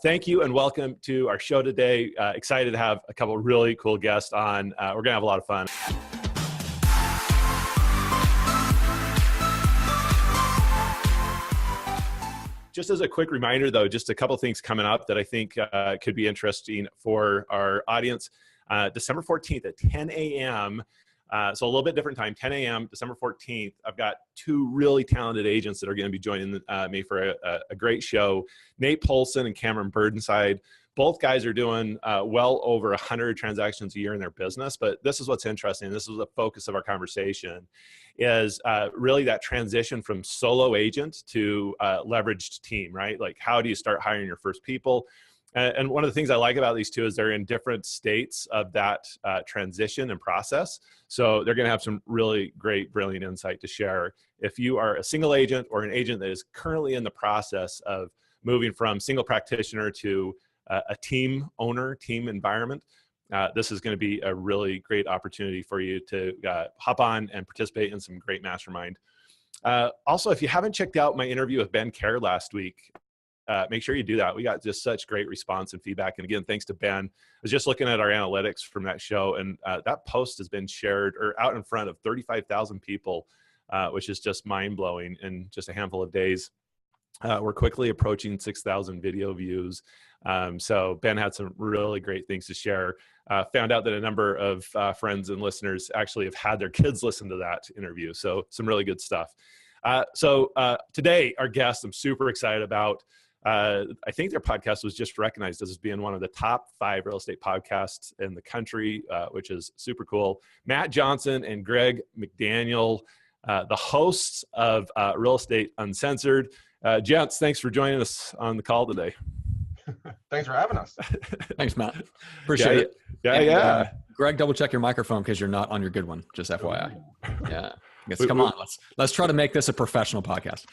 Thank you and welcome to our show today. Excited to have a couple of really cool guests on. We're going to have a lot of fun. Just as a quick reminder, though, just a couple of things coming up that I think could be interesting for our audience. December 14th at 10 a.m., so a little bit different time, 10 a.m., December 14th, I've got two really talented agents that are going to be joining me for a great show. Nate Polson and Cameron Burdenside. Both guys are doing well over 100 transactions a year in their business, but this is what's interesting. This is the focus of our conversation, is really that transition from solo agent to leveraged team, right? Like, how do you start hiring your first people? And one of the things I like about these two is they're in different states of that transition and process. So they're going to have some really great, brilliant insight to share. If you are a single agent or an agent that is currently in the process of moving from single practitioner to a team owner, team environment, this is going to be a really great opportunity for you to hop on and participate in some great mastermind. Also, if you haven't checked out my interview with Ben Keller last week, make sure you do that. We got just such great response and feedback. And again, thanks to Ben. I was just looking at our analytics from that show, and that post has been shared or out in front of 35,000 people, which is just mind-blowing in just a handful of days. We're quickly approaching 6,000 video views. So Ben had some really great things to share. Found out that a number of friends and listeners actually have had their kids listen to that interview. So some really good stuff. So today, our guest I'm super excited about. I think their podcast was just recognized as being one of the top 5 real estate podcasts in the country, which is super cool. Matt Johnson and Greg McDaniel, the hosts of Real Estate Uncensored. Gents, thanks for joining us on the call today. Thanks for having us. Thanks, Matt. Appreciate it. Yeah. Greg, double check your microphone because you're not on your good one. Just FYI. Yeah. Come on. Let's try to make this a professional podcast.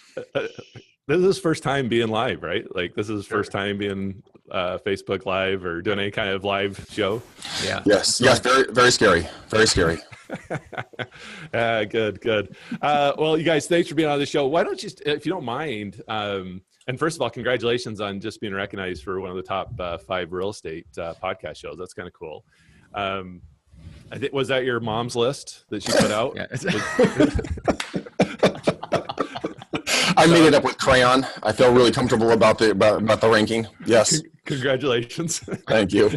This is his first time being live, right? Like, this is his first time being Facebook Live or doing any kind of live show. Yeah. Yes. Very, very scary. Very scary. Good. Well, you guys, thanks for being on the show. Why don't you, if you don't mind, and first of all, congratulations on just being recognized for one of the top 5 real estate podcast shows. That's kind of cool. I think, was that your mom's list that she put out? Yeah. I made it up with crayon. I feel really comfortable about the ranking. Yes. Congratulations. Thank you.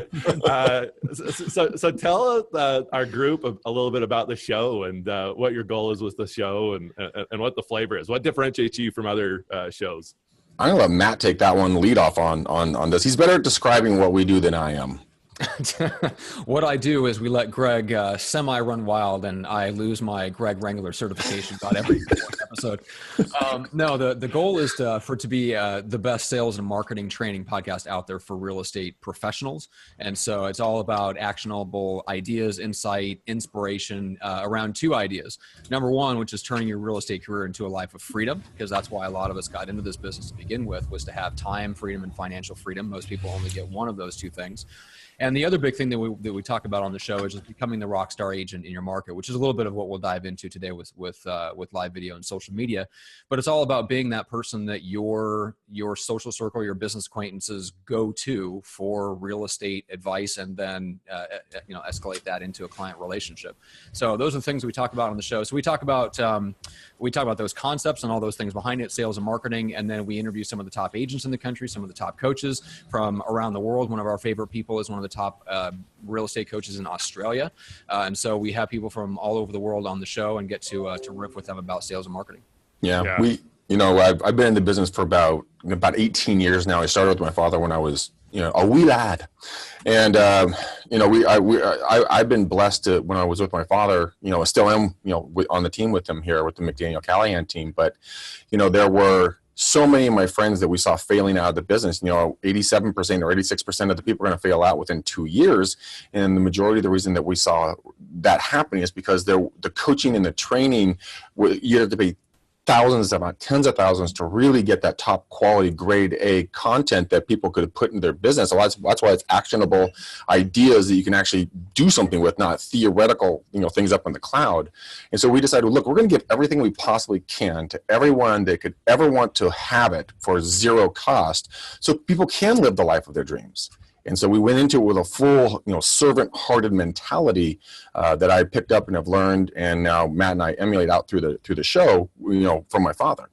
So tell our group a little bit about the show and what your goal is with the show and what the flavor is. What differentiates you from other shows? I'm gonna let Matt take that one lead off on this. He's better at describing what we do than I am. What I do is we let Greg semi-run wild, and I lose my Greg Wrangler certification about every episode. No, the goal is for it to be the best sales and marketing training podcast out there for real estate professionals. And so it's all about actionable ideas, insight, inspiration around 2 ideas. Number 1, which is turning your real estate career into a life of freedom, because that's why a lot of us got into this business to begin with, was to have time freedom and financial freedom. Most people only get one of those 2 things. And the other big thing that we talk about on the show is just becoming the rock star agent in your market, which is a little bit of what we'll dive into today with live video and social media. But it's all about being that person that your social circle, your business acquaintances go to for real estate advice, and then escalate that into a client relationship. So those are the things we talk about on the show. So we talk about those concepts and all those things behind it, sales and marketing, and then we interview some of the top agents in the country, some of the top coaches from around the world. One of our favorite people is one of the top real estate coaches in Australia. And so we have people from all over the world on the show and get to riff with them about sales and marketing. Yeah. I've been in the business for about 18 years now. I started with my father when I was, a wee lad. And, I've been blessed to, when I was with my father, I still am, on the team with him here with the McDaniel Callahan team. But, there were so many of my friends that we saw failing out of the business. 87% or 86% of the people are going to fail out within 2 years. And the majority of the reason that we saw that happening is because the coaching and the training, you have to pay thousands, about tens of thousands to really get that top quality grade A content that people could put in their business. So that's why it's actionable ideas that you can actually do something with, not theoretical, things up in the cloud. And so we decided, look, we're going to give everything we possibly can to everyone that could ever want to have it for zero cost, so people can live the life of their dreams. And so we went into it with a full, servant-hearted mentality that I picked up and have learned, and now Matt and I emulate out through the show, from my father.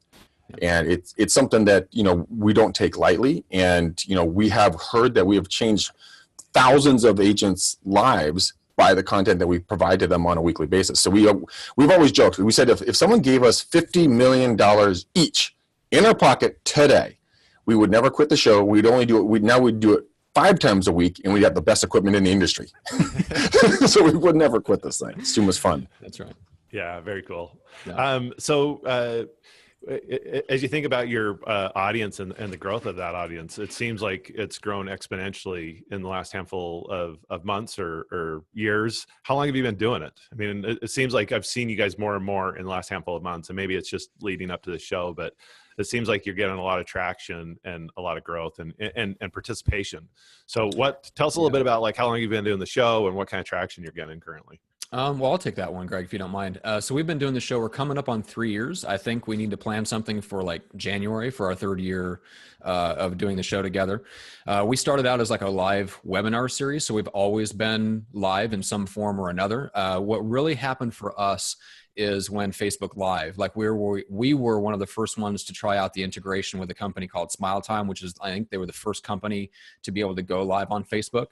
And it's something that we don't take lightly, and we have heard that we have changed thousands of agents' lives by the content that we provide to them on a weekly basis. So we've always joked. We said if someone gave us $50 million each in our pocket today, we would never quit the show. We'd only do it. We'd do it 5 times a week, and we'd have the best equipment in the industry. So we would never quit this thing. It's too much fun. That's right. Yeah, very cool. Yeah. As you think about your audience and the growth of that audience, it seems like it's grown exponentially in the last handful of months or years. How long have you been doing it? I mean, it seems like I've seen you guys more and more in the last handful of months, and maybe it's just leading up to the show, but it seems like you're getting a lot of traction and a lot of growth and participation. So tell us a little bit about like how long you've been doing the show and what kind of traction you're getting currently. Well, I'll take that one, Greg, if you don't mind. So we've been doing the show. We're coming up on 3 years. I think we need to plan something for like January for our 3rd year of doing the show together. We started out as like a live webinar series. So we've always been live in some form or another. What really happened for us is when Facebook Live, like we were one of the first ones to try out the integration with a company called Smile Time, which is, I think they were the first company to be able to go live on Facebook.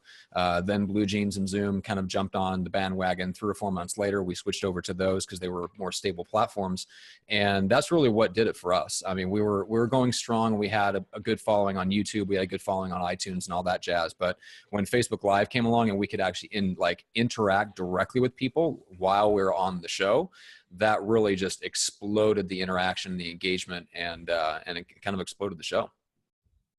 Then Blue Jeans and Zoom kind of jumped on the bandwagon 3 or 4 months later. We switched over to those because they were more stable platforms. And that's really what did it for us. I mean, we were going strong. We had a good following on YouTube. We had a good following on iTunes and all that jazz. But when Facebook Live came along and we could actually interact directly with people while we were on the show, that really just exploded the interaction, the engagement, and it kind of exploded the show.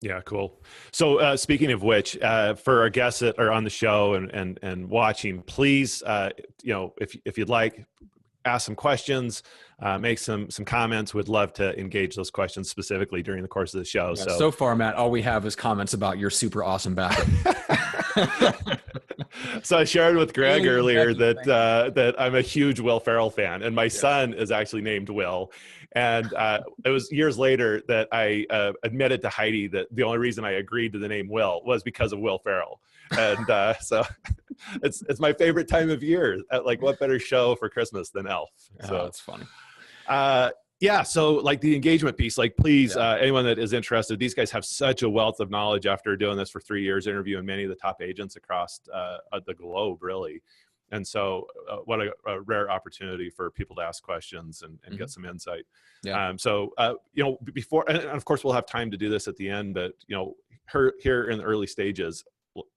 Yeah, cool. So speaking of which, for our guests that are on the show and watching, please, if you'd like, ask some questions, make some comments. We'd love to engage those questions specifically during the course of the show. Yeah, so far, Matt, all we have is comments about your super awesome backup. So I shared with Greg earlier that I'm a huge Will Ferrell fan, and my son is actually named Will. And it was years later that I admitted to Heidi that the only reason I agreed to the name Will was because of Will Ferrell. And so it's my favorite time of year. Like, what better show for Christmas than Elf? So that's funny. Yeah. So like the engagement piece, like please, anyone that is interested, these guys have such a wealth of knowledge after doing this for 3 years, interviewing many of the top agents across the globe, really. And so what a rare opportunity for people to ask questions and get some insight. Yeah. Before, and of course we'll have time to do this at the end, but here in the early stages,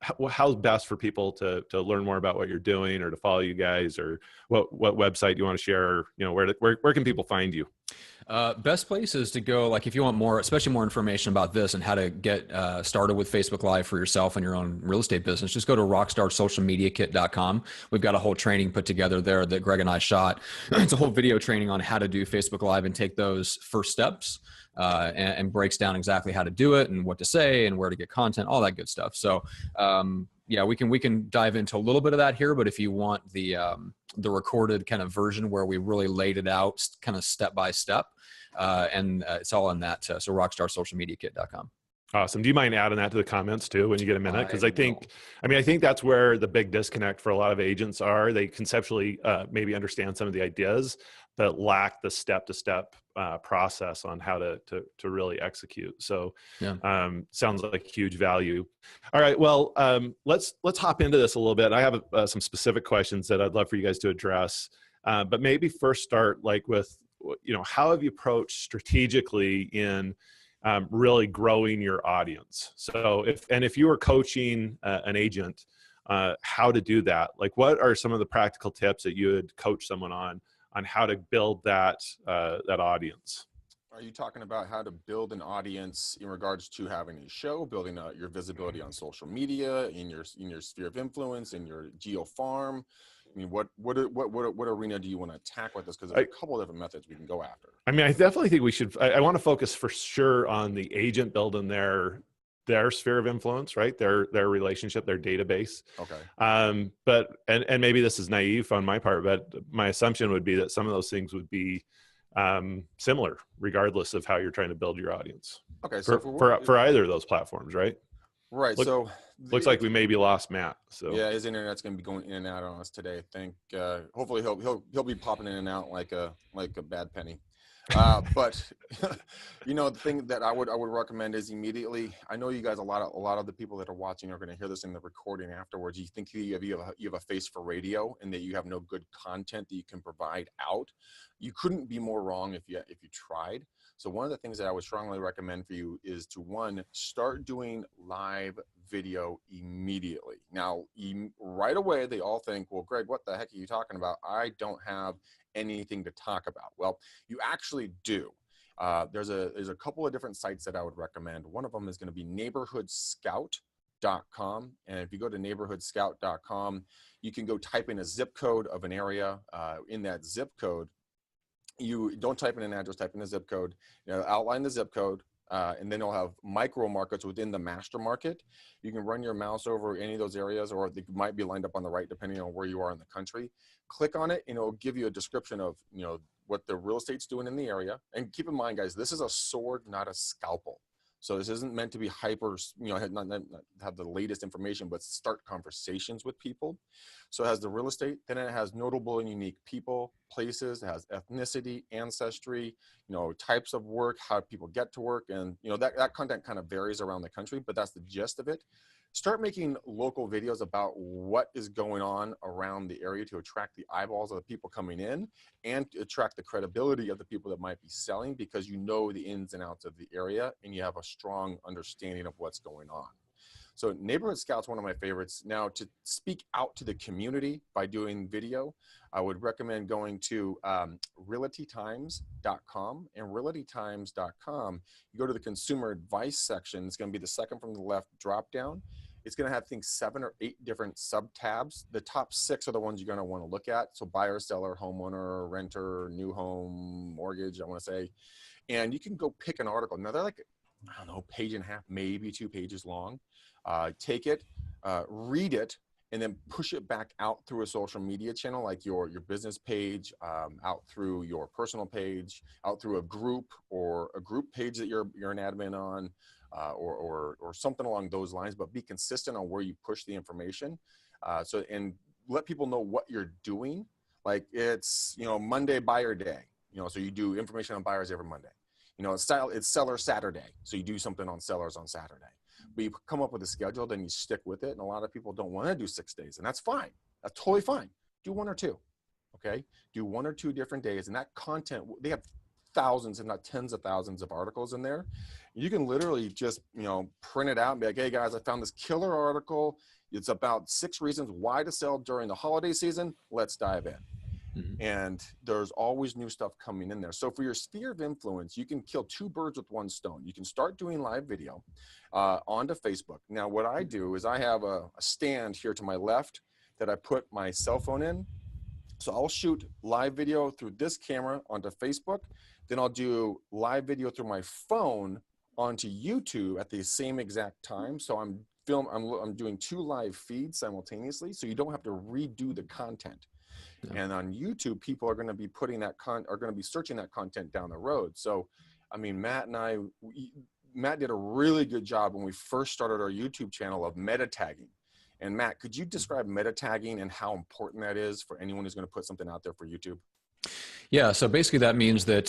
how's best for people to learn more about what you're doing or to follow you guys, or what website you want to share, where can people find you? Best place is to go, like if you want more, especially more information about this and how to get started with Facebook Live for yourself and your own real estate business, just go to rockstarsocialmediakit.com. We've got a whole training put together there that Greg and I shot. It's a whole video training on how to do Facebook Live and take those first steps. And breaks down exactly how to do it and what to say and where to get content, all that good stuff. So we can dive into a little bit of that here, but if you want the recorded kind of version where we really laid it out kind of step by step, it's all in that. So rockstarsocialmediakit.com. Awesome. Do you mind adding that to the comments too when you get a minute? Because I think that's where the big disconnect for a lot of agents are. They conceptually maybe understand some of the ideas, but lack the step-to-step process on how to really execute. So sounds like huge value. All right. Well, let's hop into this a little bit. I have some specific questions that I'd love for you guys to address. But maybe first start like with, how have you approached strategically in really growing your audience? So if you were coaching an agent, how to do that, like what are some of the practical tips that you would coach someone on how to build that audience? Are you talking about how to build an audience in regards to having a show, building your visibility on social media, in your sphere of influence, in your geo farm? I mean, what arena do you want to attack with this? Because there's a couple of different methods we can go after. I mean, I definitely think we should, I want to focus for sure on the agent building their sphere of influence, right? Their relationship, their database. Okay. But maybe this is naive on my part, but my assumption would be that some of those things would be similar, regardless of how you're trying to build your audience. Okay. So for either of those platforms, right? Right. Looks like we maybe lost Matt. So yeah, his internet's going to be going in and out on us today. I think hopefully he'll be popping in and out like a bad penny. But you know, the thing that I would recommend is immediately. I know you guys, a lot of the people that are watching are going to hear this in the recording afterwards. You think you have a face for radio and that you have no good content that you can provide out. You couldn't be more wrong if you tried. So one of the things that I would strongly recommend for you is to, one, start doing live video immediately. Now, right away, they all think, well, Greg, what the heck are you talking about? I don't have anything to talk about. Well, you actually do. There's a couple of different sites that I would recommend. One of them is going to be neighborhoodscout.com. And if you go to neighborhoodscout.com, you can go type in a zip code of an area. In that zip code, you don't type in an address, type in a zip code, outline the zip code, and then you'll have micro markets within the master market. You can run your mouse over any of those areas, or they might be lined up on the right, depending on where you are in the country. Click on it, and it'll give you a description of, what the real estate's doing in the area. And keep in mind, guys, this is a sword, not a scalpel. So this isn't meant to be hyper, not have the latest information, but start conversations with people. So it has the real estate, then it has notable and unique people, places, it has ethnicity, ancestry, types of work, how people get to work. And, that content kind of varies around the country, but that's the gist of it. Start making local videos about what is going on around the area to attract the eyeballs of the people coming in and to attract the credibility of the people that might be selling, because you know the ins and outs of the area and you have a strong understanding of what's going on. So Neighborhood Scout's one of my favorites. Now, to speak out to the community by doing video, I would recommend going to realtytimes.com. And realtytimes.com, you go to the consumer advice section. It's going to be the second from the left drop down. It's going to have, I think, 7 or 8 different sub tabs. The top 6 are the ones you're going to want to look at. So buyer, seller, homeowner, renter, new home, mortgage, I want to say. And you can go pick an article. Now, they're like, I don't know, page and a half, maybe 2 pages long. Take it, read it, and then push it back out through a social media channel, like your business page, out through your personal page, out through a group or a group page that you're an admin on, or something along those lines. But be consistent on where you push the information, and let people know what you're doing. Like it's Monday buyer day, so you do information on buyers every Monday. It's seller Saturday, so you do something on sellers on Saturday. But you come up with a schedule, then you stick with it. And a lot of people don't want to do 6 days, and that's fine. That's totally fine. Do 1 or 2, okay? Do 1 or 2 different days, and that content, they have thousands, if not tens of thousands of articles in there. You can literally just, print it out and be like, hey guys, I found this killer article. It's about 6 reasons why to sell during the holiday season. Let's dive in. And there's always new stuff coming in there. So for your sphere of influence, you can kill 2 birds with 1 stone. You can start doing live video onto Facebook. Now, what I do is I have a stand here to my left that I put my cell phone in. So I'll shoot live video through this camera onto Facebook. Then I'll do live video through my phone onto YouTube at the same exact time. So I'm doing 2 live feeds simultaneously, so you don't have to redo the content. Yeah. And on YouTube, people are going to be putting that searching that content down the road. So, I mean, Matt did a really good job when we first started our YouTube channel of meta tagging. And Matt, could you describe meta tagging and how important that is for anyone who's going to put something out there for YouTube? Yeah, so basically that means that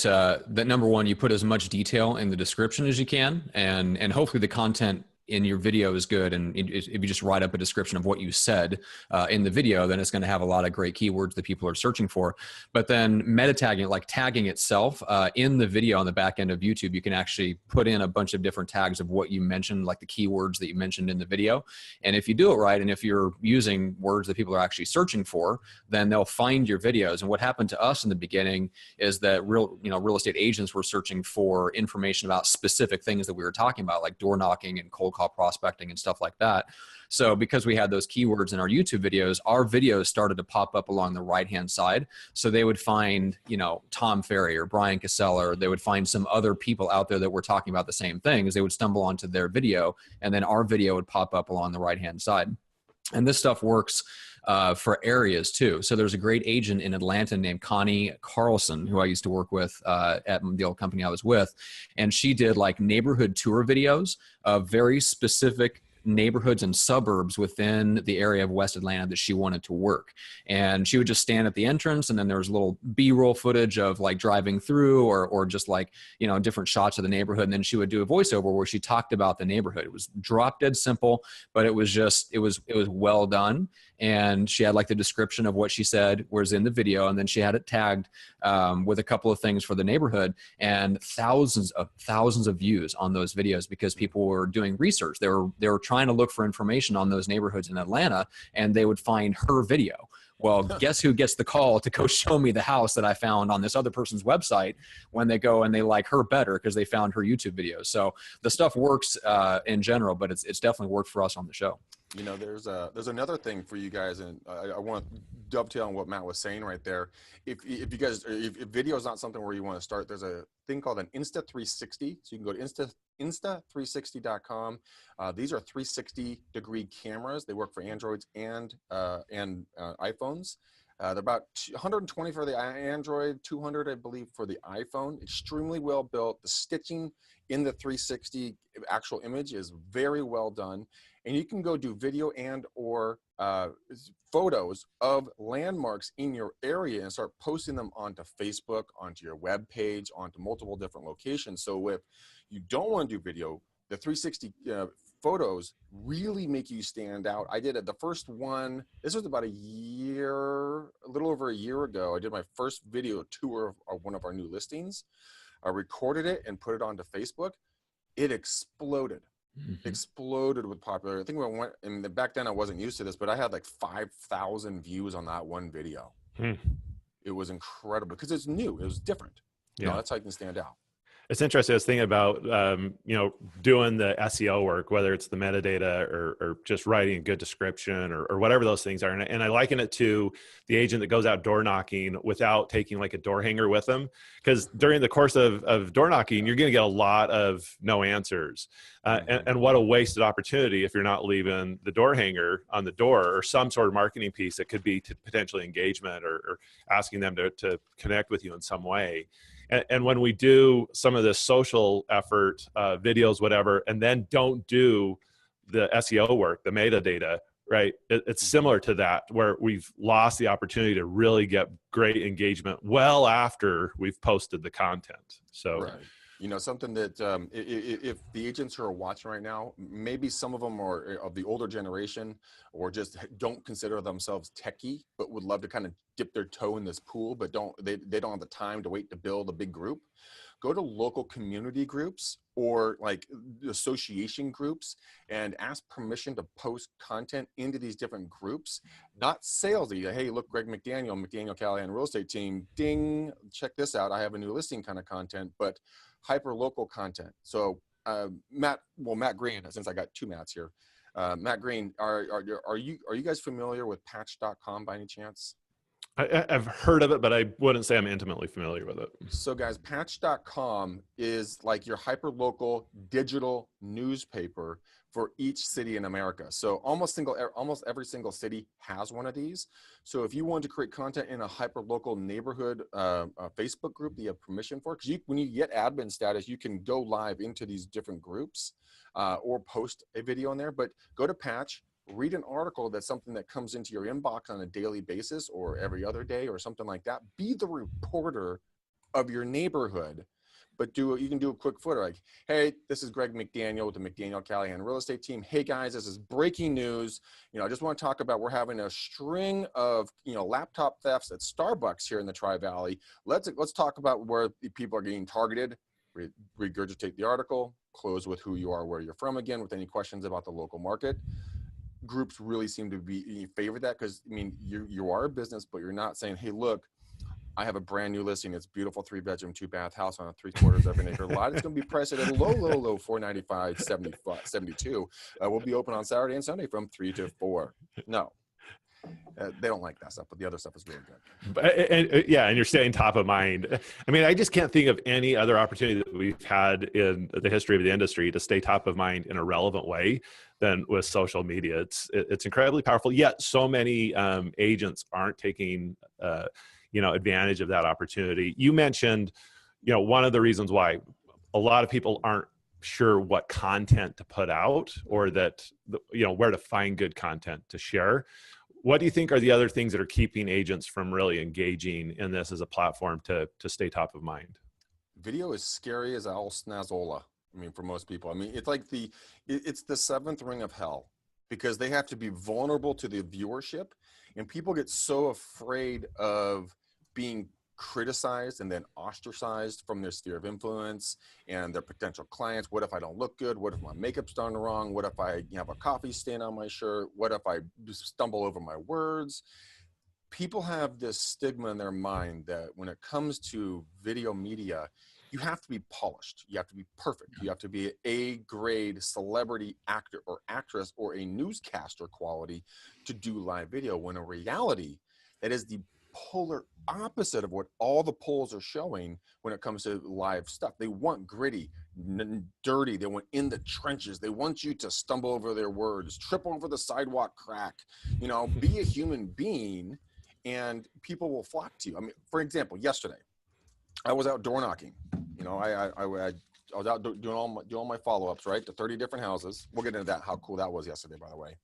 that number one, you put as much detail in the description as you can, and hopefully the content in your video is good. And if you just write up a description of what you said in the video, then it's going to have a lot of great keywords that people are searching for. But then meta tagging, like tagging itself in the video on the back end of YouTube, you can actually put in a bunch of different tags of what you mentioned, like the keywords that you mentioned in the video. And if you do it right, and if you're using words that people are actually searching for, then they'll find your videos. And what happened to us in the beginning is that real estate agents were searching for information about specific things that we were talking about, like door knocking and cold call prospecting and stuff like that. So because we had those keywords in our YouTube videos, our videos started to pop up along the right-hand side. So they would find, you know, Tom Ferry or Brian Casella, or they would find some other people out there that were talking about the same things. They would stumble onto their video, and then our video would pop up along the right-hand side. And this stuff works for areas too. So there's a great agent in Atlanta named Connie Carlson, who I used to work with at the old company I was with. And she did like neighborhood tour videos of very specific neighborhoods and suburbs within the area of West Atlanta that she wanted to work. And she would just stand at the entrance, and then there was a little B-roll footage of like driving through, or just like, you know, different shots of the neighborhood. And then she would do a voiceover where she talked about the neighborhood. It was drop dead simple, but it was just, it was well done. And she had like the description of what she said was in the video, and then she had it tagged with a couple of things for the neighborhood, and thousands of views on those videos because people were doing research. They were trying to look for information on those neighborhoods in Atlanta, and they would find her video. Well, guess who gets the call to go show me the house that I found on this other person's website when they go and they like her better because they found her YouTube videos. So the stuff works in general, but it's definitely worked for us on the show. You know, there's another thing for you guys, and I want to dovetail on what Matt was saying right there. If you guys, if video is not something where you want to start, there's a thing called an Insta360. So you can go to insta360.com. These are 360-degree cameras. They work for Androids and iPhones. They're about 120 for the Android, 200, I believe, for the iPhone. Extremely well built. The stitching in the 360 actual image is very well done. And you can go do video and or photos of landmarks in your area and start posting them onto Facebook, onto your web page, onto multiple different locations. So if you don't want to do video, the 360 photos really make you stand out. I did it, the first one, this was about a little over a year ago. I did my first video tour of one of our new listings. I recorded it and put it onto Facebook. It exploded. Exploded with popularity. I think we went, and back then I wasn't used to this, but I had like 5,000 views on that one video. It was incredible because it's new. It was different. Yeah, you know, that's how you can stand out. It's interesting. I was thinking about, you know, doing the SEO work, whether it's the metadata or just writing a good description or whatever those things are. And I liken it to the agent that goes out door knocking without taking like a door hanger with them. Because during the course of door knocking, you're going to get a lot of no answers. And what a wasted opportunity if you're not leaving the door hanger on the door or some sort of marketing piece that could be to potentially engagement or asking them to connect with you in some way. And when we do some of this social effort, videos, whatever, and then don't do the SEO work, the metadata, right? It's similar to that, where we've lost the opportunity to really get great engagement well after we've posted the content. So, right. You know, something that if the agents who are watching right now, maybe some of them are of the older generation or just don't consider themselves techie, but would love to kind of dip their toe in this pool, but they don't have the time to wait to build a big group. Go to local community groups or like association groups and ask permission to post content into these different groups. Not salesy. Hey, look, Greg McDaniel Callahan Real Estate Team, ding, check this out. I have a new listing kind of content, but hyper local content. So Matt Green, since I got two Matts here, Matt Green, are you guys familiar with patch.com by any chance? I've heard of it, but I wouldn't say I'm intimately familiar with it. So guys, patch.com is like your hyperlocal digital newspaper for each city in America. So almost every single city has one of these. So if you want to create content in a hyperlocal neighborhood Facebook group that you have permission for, because when you get admin status, you can go live into these different groups or post a video in there. But go to Patch, read an article that's something that comes into your inbox on a daily basis or every other day or something like that. Be the reporter of your neighborhood, but you can do a quick footer like, hey, this is Greg McDaniel with the McDaniel Callahan Real Estate Team. Hey guys, this is breaking news. You know, I just want to talk about, we're having a string of, you know, laptop thefts at Starbucks here in the Tri-Valley. Let's talk about where people are getting targeted. Regurgitate the article, close with who you are, where you're from again, with any questions about the local market. Groups really seem to be in favor of that because, I mean, you are a business, but you're not saying, hey, look, I have a brand new listing. It's beautiful 3-bedroom, 2-bath house on a 3/4 of an acre lot. It's going to be priced at a low $495, 72. We'll be open on Saturday and Sunday from 3 to 4. No, they don't like that stuff, but the other stuff is really good. And you're staying top of mind. I mean, I just can't think of any other opportunity that we've had in the history of the industry to stay top of mind in a relevant way than with social media. It's incredibly powerful. Yet so many agents aren't taking advantage of that opportunity. You mentioned, one of the reasons why a lot of people aren't sure what content to put out, or that, where to find good content to share. What do you think are the other things that are keeping agents from really engaging in this as a platform to stay top of mind? Video is scary as Al Snazola. I mean, for most people, I mean, it's like it's the 7th ring of hell, because they have to be vulnerable to the viewership, and people get so afraid of being criticized and then ostracized from their sphere of influence and their potential clients. What if I don't look good? What if my makeup's done wrong? What if I have a coffee stain on my shirt? What if I stumble over my words? People have this stigma in their mind that when it comes to video media, you have to be polished. You have to be perfect. You have to be an A-grade celebrity actor or actress or a newscaster quality to do live video, when in reality, that is the polar opposite of what all the polls are showing when it comes to live stuff. They want gritty, dirty. They want in the trenches. They want you to stumble over their words, trip over the sidewalk crack, be a human being, and people will flock to you. I mean, for example, yesterday, I was out door knocking. I was out doing all my follow-ups, right, to 30 different houses. We'll get into that, how cool that was yesterday, by the way.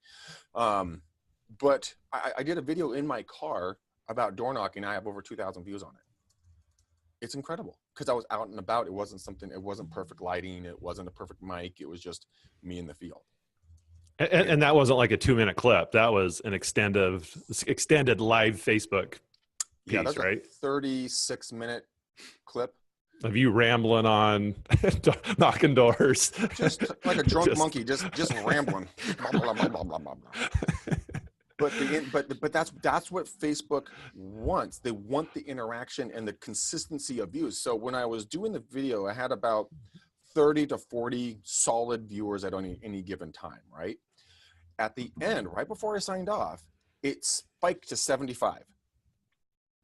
But I did a video in my car about door knocking. I have over 2,000 views on it. It's incredible, because I was out and about. It wasn't perfect lighting. It wasn't a perfect mic. It was just me in the field. And that wasn't like a 2-minute clip. That was an extended live Facebook piece, that's right? A 36-minute clip of you rambling on, knocking doors. Just like a drunk monkey, just rambling. Blah, blah, blah, blah, blah, blah. But that's what Facebook wants. They want the interaction and the consistency of views. So when I was doing the video, I had about 30 to 40 solid viewers at any given time, right? At the end, right before I signed off, it spiked to 75.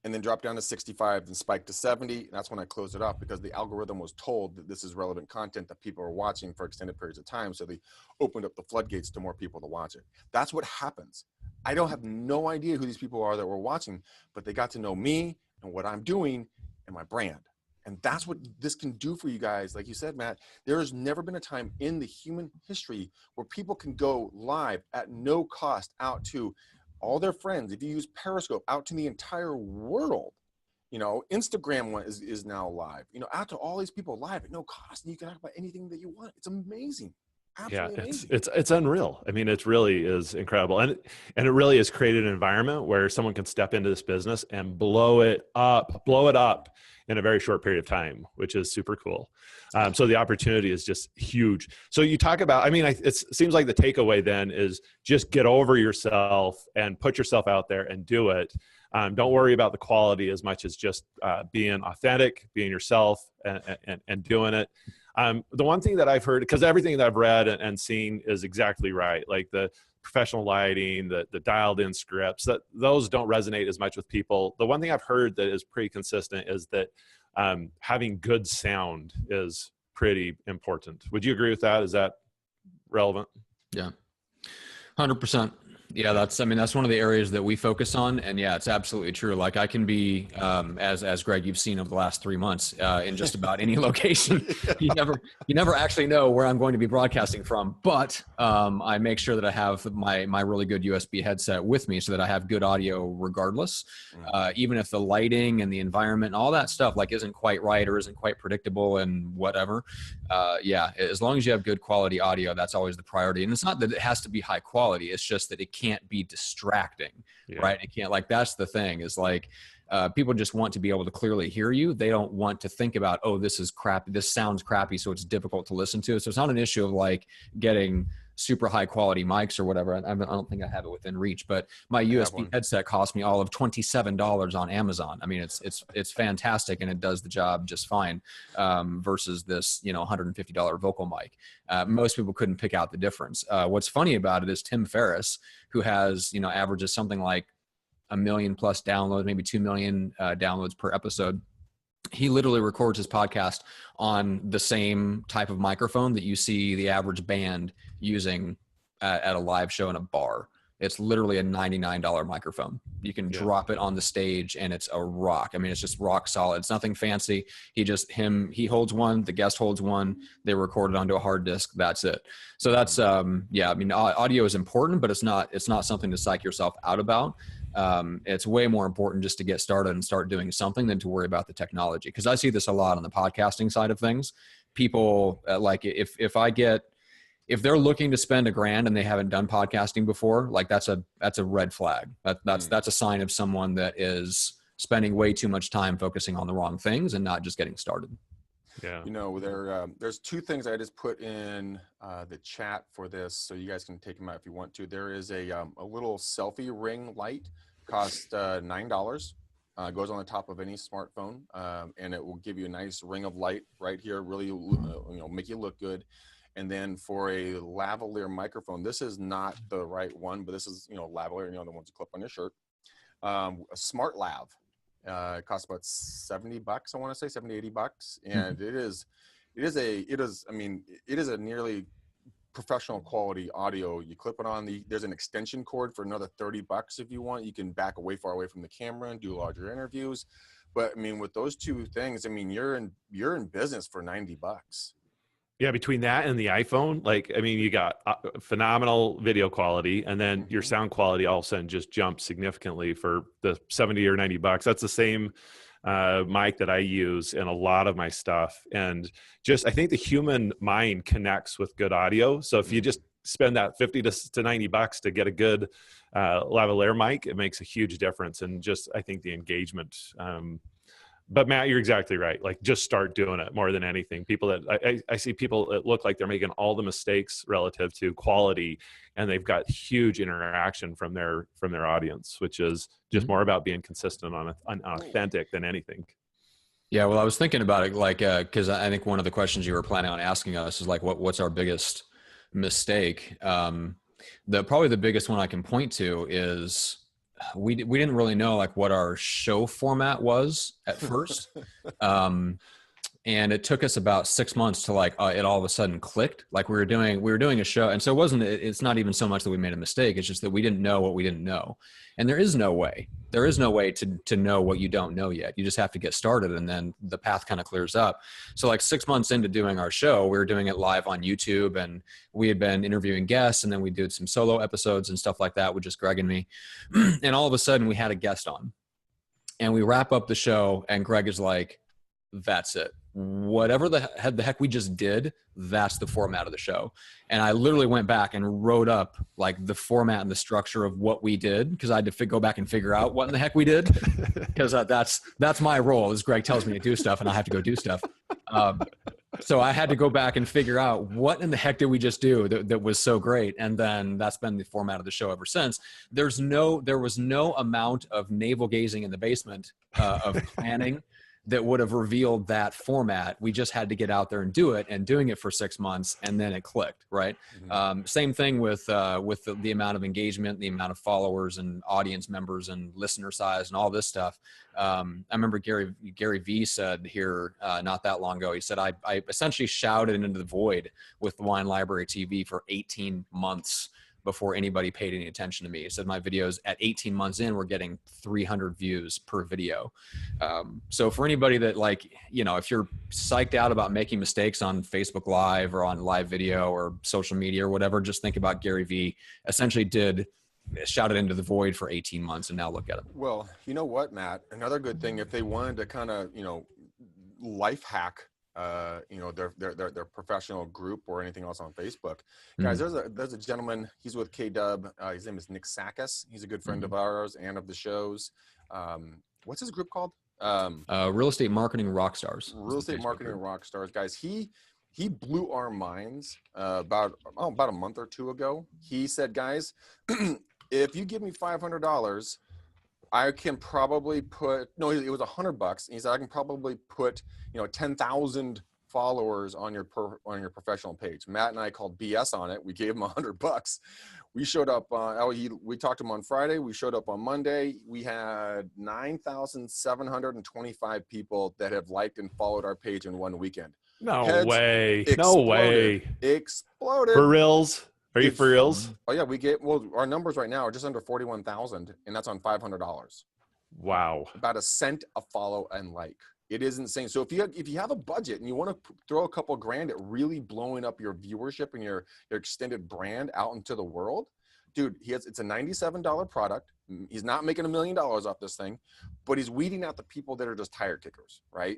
And then dropped down to 65, then spiked to 70. And that's when I closed it off, because the algorithm was told that this is relevant content that people are watching for extended periods of time. So they opened up the floodgates to more people to watch it. That's what happens. I don't have no idea who these people are that were watching, but they got to know me and what I'm doing and my brand. And that's what this can do for you guys. Like you said, Matt, there has never been a time in the human history where people can go live at no cost out to all their friends. If you use Periscope, out to the entire world. Instagram is now live, out to all these people live at no cost. And you can talk about anything that you want. It's amazing. Absolutely amazing. It's unreal. I mean, it really is incredible. And it really has created an environment where someone can step into this business and blow it up in a very short period of time, which is super cool. So the opportunity is just huge. So you talk about, it seems like the takeaway then is just get over yourself and put yourself out there and do it. Don't worry about the quality as much as just being authentic, being yourself, and doing it. The one thing that I've heard, because everything that I've read and seen is exactly right, like the professional lighting, the dialed in scripts, that those don't resonate as much with people. The one thing I've heard that is pretty consistent is that having good sound is pretty important. Would you agree with that? Is that relevant? Yeah, 100%. Yeah, that's one of the areas that we focus on. And yeah, it's absolutely true. Like I can be, as Greg, you've seen over the last 3 months in just about any location. You never actually know where I'm going to be broadcasting from, but I make sure that I have my really good USB headset with me so that I have good audio regardless. Even if the lighting and the environment and all that stuff isn't quite right or isn't quite predictable and whatever. Yeah, as long as you have good quality audio, that's always the priority. And it's not that it has to be high quality. It's just that it can't be distracting, right? It can't, that's the thing is people just want to be able to clearly hear you. They don't want to think about, oh, this is crap. This sounds crappy, so it's difficult to listen to. So it's not an issue of getting super high quality mics or whatever. I don't think I have it within reach, but my USB headset cost me all of $27 on Amazon. I mean, it's fantastic and it does the job just fine, versus this, $150 vocal mic. Most people couldn't pick out the difference. What's funny about it is Tim Ferriss, who has, averages something like 1 million plus downloads, maybe 2 million downloads per episode. He literally records his podcast on the same type of microphone that you see the average band using at a live show in a bar. It's literally a $99 microphone. You can drop it on the stage and it's a rock. I mean, it's just rock solid. It's nothing fancy. He holds one, the guest holds one, they record it onto a hard disk. That's it. So that's, I mean, audio is important, but it's not something to psych yourself out about. It's way more important just to get started and start doing something than to worry about the technology. Because I see this a lot on the podcasting side of things. People like if they're looking to spend $1,000 and they haven't done podcasting before, like that's a red flag. That's a sign of someone that is spending way too much time focusing on the wrong things and not just getting started. Yeah. There's 2 things I just put in the chat for this, so you guys can take them out if you want to. There is a little selfie ring light, costs $9. Goes on the top of any smartphone, and it will give you a nice ring of light right here. Really, make you look good. And then for a lavalier microphone, this is not the right one, but this is lavalier, the ones you clip on your shirt. A smart lav. It costs about $70, I want to say $70-$80, and it is a nearly professional quality audio. You clip it on, there's an extension cord for another $30 if you want. You can back far away from the camera and do larger interviews. But I mean, with those 2 things, I mean, you're in business for $90. Yeah, between that and the iPhone, you got phenomenal video quality, and then your sound quality all of a sudden just jumps significantly for the $70 or $90. That's the same mic that I use in a lot of my stuff. And I think the human mind connects with good audio. So if you just spend that $50 to $90 to get a good lavalier mic, it makes a huge difference. And I think the engagement, but Matt, you're exactly right. Just start doing it more than anything. People that I see people that look like they're making all the mistakes relative to quality, and they've got huge interaction from their audience, which is just more about being consistent on authentic than anything. Yeah, well, I was thinking about it, because I think one of the questions you were planning on asking us is what's our biggest mistake? Probably the biggest one I can point to is we didn't really know what our show format was at first. And it took us about 6 months to it all of a sudden clicked. We were doing a show. And so it's not even so much that we made a mistake. It's just that we didn't know what we didn't know. And there is no way to know what you don't know yet. You just have to get started, and then the path kind of clears up. So 6 months into doing our show, we were doing it live on YouTube, and we had been interviewing guests, and then we did some solo episodes and stuff like that with just Greg and me. And all of a sudden we had a guest on, and we wrap up the show, and Greg is like, that's it. Whatever the heck we just did, that's the format of the show. And I literally went back and wrote up the format and the structure of what we did, because I had to go back and figure out what in the heck we did, because that's my role, is Greg tells me to do stuff and I have to go do stuff. So I had to go back and figure out what in the heck did we just do that was so great. And then that's been the format of the show ever since. There was no amount of navel gazing in the basement of planning that would have revealed that format. We just had to get out there and do it, and doing it for 6 months, and then it clicked, right? Same thing with the amount of engagement, the amount of followers and audience members and listener size and all this stuff. I remember Gary V said here not that long ago, he said, I essentially shouted into the void with the Wine Library TV for 18 months before anybody paid any attention to me. He said my videos at 18 months in were getting 300 views per video. So for anybody that if you're psyched out about making mistakes on Facebook Live or on live video or social media or whatever, just think about Gary V essentially shouted into the void for 18 months, and now look at him. Well, you know what, Matt, another good thing, if they wanted to kind of, life hack their professional group or anything else on Facebook. Guys, there's a gentleman, he's with KW. His name is Nick Sakis. He's a good friend of ours and of the show's. What's his group called? Real Estate Marketing Rockstars. Real Estate Marketing Rockstars, guys. He he blew our minds about a month or two ago. He said, guys, if you give me $500, I can probably put, no, it was $100. He said, I can probably put, 10,000 followers on your professional page. Matt and I called BS on it. We gave him $100. We showed up, we talked to him on Friday. We showed up on Monday. We had 9,725 people that have liked and followed our page in one weekend. No Heads way. exploded. No way. Exploded. For reals? Are you for reals? Oh yeah, our numbers right now are just under 41,000, and that's on $500. Wow. About a cent a follow and like. It is insane. So if you have a budget and you want to throw a couple grand at really blowing up your viewership and your extended brand out into the world, dude, it's a $97 product. He's not making $1 million off this thing, but he's weeding out the people that are just tire kickers, right?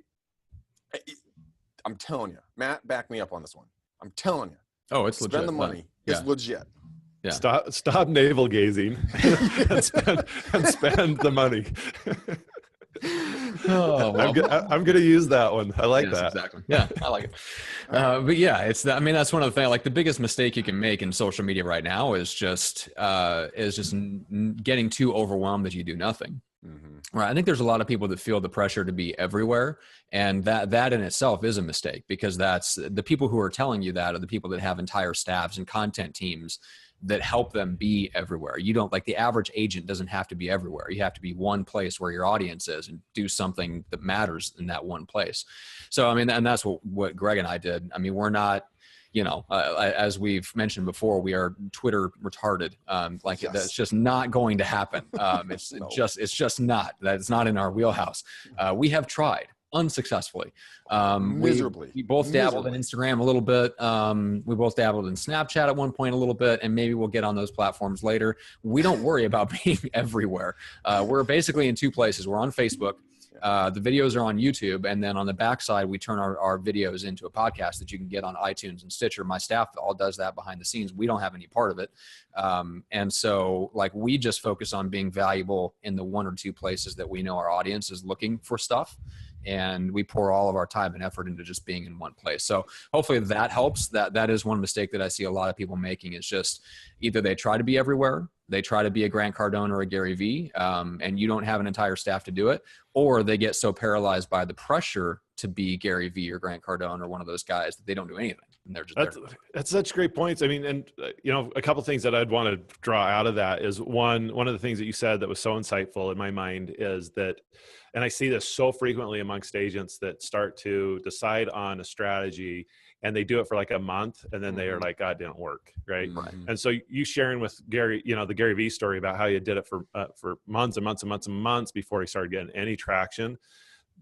I'm telling you, Matt, back me up on this one. I'm telling you. Oh, it's legit. Spend the money. Yeah. It's legit. Yeah. Stop navel gazing and spend the money. Oh, well. I'm gonna use that one. I like that. Exactly. Yeah, I like it. But yeah, that's one of the things. Like the biggest mistake you can make in social media right now is just getting too overwhelmed that you do nothing. Mm-hmm. Right. I think there's a lot of people that feel the pressure to be everywhere, and that in itself is a mistake, because that's the people who are telling you that are the people that have entire staffs and content teams that help them be everywhere. You don't, like, the average agent doesn't have to be everywhere. You have to be one place where your audience is and do something that matters in that one place. So, I mean, and that's what Greg and I did. I mean, we're not, as we've mentioned before, we are Twitter retarded. Yes. That's just not going to happen. It's just not. That's not in our wheelhouse. We have tried unsuccessfully. Miserably. We both dabbled in Instagram a little bit. We both dabbled in Snapchat at one point a little bit, and maybe we'll get on those platforms later. We don't worry about being everywhere. We're basically in two places. We're on Facebook. The videos are on YouTube, and then on the backside, we turn our videos into a podcast that you can get on iTunes and Stitcher. My staff all does that behind the scenes. We don't have any part of it. And so, like, we just focus on being valuable in the one or two places that we know our audience is looking for stuff. And we pour all of our time and effort into just being in one place. So hopefully that helps. That is one mistake that I see a lot of people making, is just either they try to be everywhere, they try to be a Grant Cardone or a Gary Vee, and you don't have an entire staff to do it, or they get so paralyzed by the pressure to be Gary Vee or Grant Cardone or one of those guys that they don't do anything. And they're just that's such great points. I mean, and a couple of things that I'd want to draw out of that is one of the things that you said that was so insightful in my mind is that, and I see this so frequently amongst agents that start to decide on a strategy and they do it for like a month and then they are like, God, it didn't work. Right. Mm-hmm. And so you sharing with Gary, the Gary Vee story about how you did it for months and months and months and months before he started getting any traction.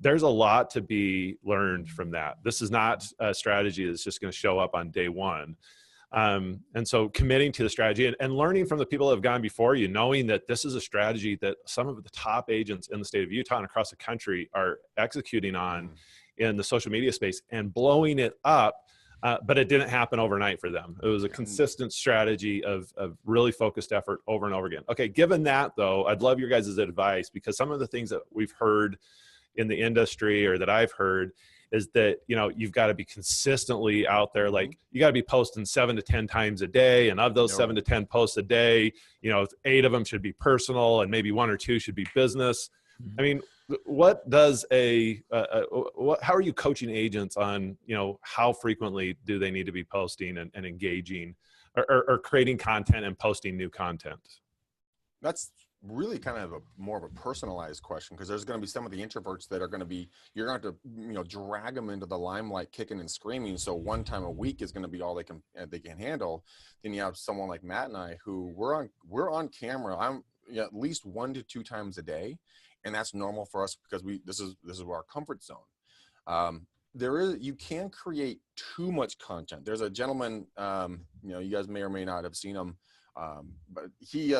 There's a lot to be learned from that. This is not a strategy that's just going to show up on day one. And so committing to the strategy and learning from the people that have gone before you, knowing that this is a strategy that some of the top agents in the state of Utah and across the country are executing on in the social media space and blowing it up. But it didn't happen overnight for them. It was a consistent strategy of really focused effort over and over again. Okay, given that though, I'd love your guys' advice, because some of the things that we've heard in the industry or that I've heard is that, you've got to be consistently out there. Like you got to be posting 7 to 10 times a day. And of those 7 to 10 posts a day, 8 of them should be personal and maybe 1 or 2 should be business. I mean, what does how are you coaching agents on, how frequently do they need to be posting and engaging or creating content and posting new content? That's really kind of more of a personalized question, because there's going to be some of the introverts that are going to be, you're going to have to drag them into the limelight kicking and screaming, so one time a week is going to be all they can handle. Then you have someone like Matt and I who we're on camera at least 1 to 2 times a day, and that's normal for us because this is our comfort zone. You can create too much content. There's a gentleman, you guys may or may not have seen him, but he's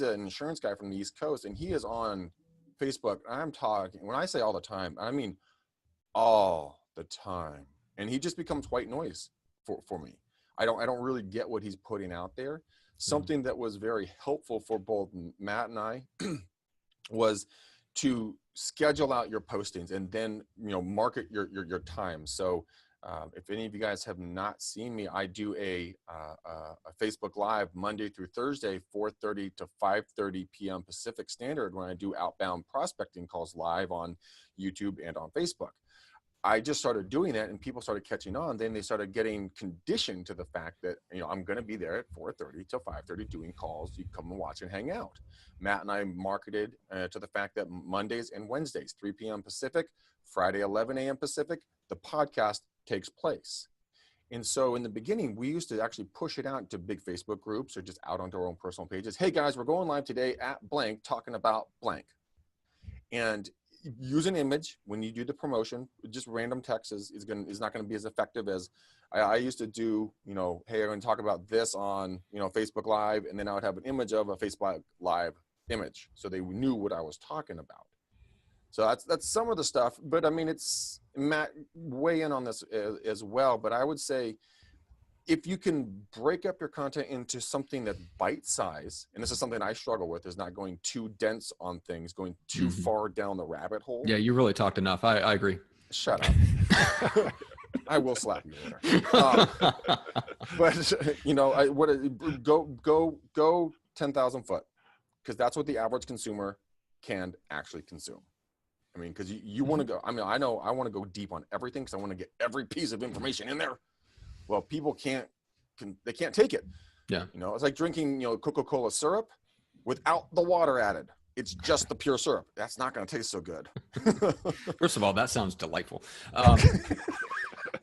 an insurance guy from the East Coast, and he is on Facebook. I'm talking, when I say all the time, I mean all the time, and he just becomes white noise for me. I don't really get what he's putting out there. Something that was very helpful for both Matt and I was to schedule out your postings and then market your time. So If any of you guys have not seen me, I do a Facebook Live Monday through Thursday, 4:30 to 5:30 p.m. Pacific Standard, when I do outbound prospecting calls live on YouTube and on Facebook. I just started doing that, and people started catching on. Then they started getting conditioned to the fact that, I'm going to be there at 4:30 till 5:30 doing calls. You come and watch and hang out. Matt and I marketed to the fact that Mondays and Wednesdays, 3 p.m. Pacific, Friday, 11 a.m. Pacific, the podcast takes place. And so in the beginning, we used to actually push it out to big Facebook groups or just out onto our own personal pages. Hey guys, we're going live today at blank, talking about blank. And use an image when you do the promotion. Just random text is not going to be as effective as I used to do. Hey, I'm going to talk about this on Facebook Live, and then I would have an image of a Facebook Live image, so they knew what I was talking about. So that's some of the stuff. But I mean, it's Matt weigh in on this as well. But I would say, if you can break up your content into something that's bite size, and this is something I struggle with, is not going too dense on things, going too far down the rabbit hole. Yeah, you really talked enough. I agree. Shut up. I will slap you later. But go 10,000 foot, because that's what the average consumer can actually consume. I mean, because you want to go. I mean, I know I want to go deep on everything because I want to get every piece of information in there. Well, people can't take it. Yeah. It's like drinking, Coca-Cola syrup without the water added. It's just the pure syrup. That's not going to taste so good. First of all, that sounds delightful.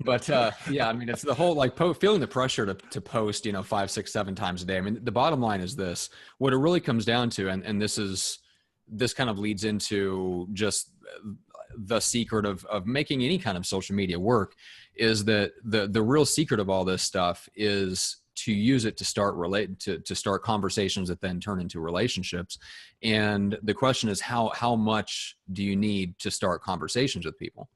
But yeah, I mean, it's the whole feeling the pressure to post, 5, 6, 7 times a day. I mean, the bottom line is this: what it really comes down to, and this kind of leads into just the secret of making any kind of social media work, is that the real secret of all this stuff is to use it to start conversations that then turn into relationships. And the question is, how much do you need to start conversations with people,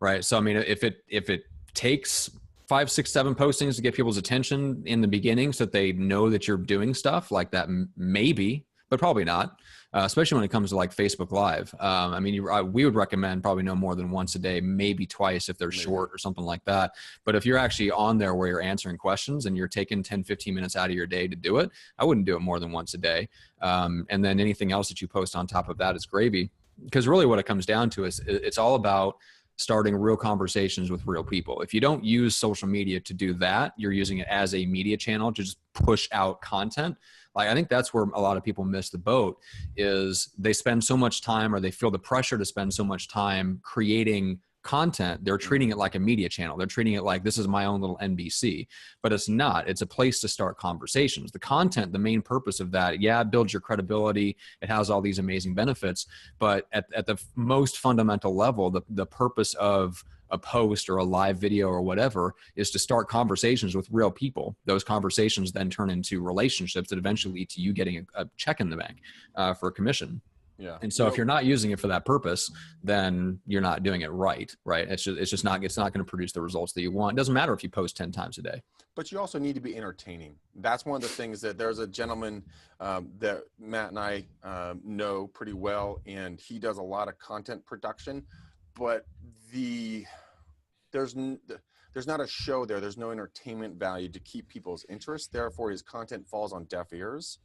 right? So I mean, if it takes 5, 6, 7 postings to get people's attention in the beginning so that they know that you're doing stuff like that, maybe, but probably not. Especially when it comes to Facebook Live. I mean, we would recommend probably no more than once a day, maybe twice if they're short or something like that. But if you're actually on there where you're answering questions and you're taking 10, 15 minutes out of your day to do it, I wouldn't do it more than once a day. And then anything else that you post on top of that is gravy. Because really what it comes down to is it's all about starting real conversations with real people. If you don't use social media to do that, you're using it as a media channel to just push out content. I think that's where a lot of people miss the boat, is they spend so much time, or they feel the pressure to spend so much time creating content. They're treating it like a media channel. They're treating it like this is my own little NBC, but it's not. It's a place to start conversations. The content, the main purpose of that, it builds your credibility. It has all these amazing benefits, but at the most fundamental level, the purpose of a post or a live video or whatever is to start conversations with real people. Those conversations then turn into relationships that eventually lead to you getting a check in the bank for a commission. Yeah. And so if you're not using it for that purpose, then you're not doing it right? It's not going to produce the results that you want. It doesn't matter if you post 10 times a day. But you also need to be entertaining. That's one of the things that there's a gentleman that Matt and I know pretty well, and he does a lot of content production, but there's not a show there. There's no entertainment value to keep people's interest. Therefore, his content falls on deaf ears.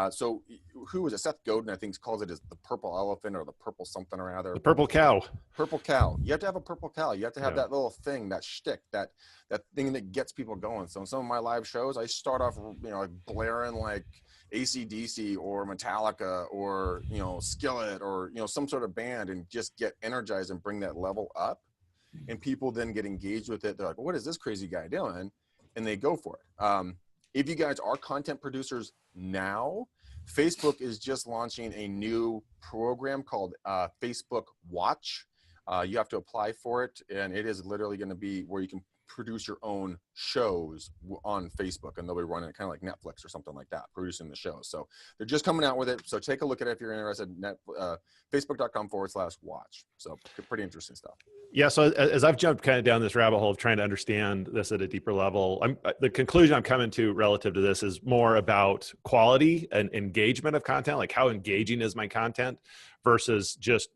So who was it? Seth Godin, I think, calls it as the purple elephant or the purple something or other. The purple cow. Purple cow. You have to have a purple cow. You have to have that little thing, that shtick, that thing that gets people going. So in some of my live shows, I start off, blaring like AC/DC or Metallica or, Skillet or, some sort of band, and just get energized and bring that level up. And people then get engaged with it. They're like, what is this crazy guy doing? And they go for it. If you guys are content producers now, Facebook is just launching a new program called Facebook Watch. You have to apply for it, and it is literally going to be where you can produce your own shows on Facebook, and they'll be running it kind of like Netflix or something like that, producing the shows. So they're just coming out with it. So take a look at it if you're interested. Facebook.com/watch. So pretty interesting stuff. Yeah. So as I've jumped kind of down this rabbit hole of trying to understand this at a deeper level, the conclusion I'm coming to relative to this is more about quality and engagement of content. Like, how engaging is my content versus just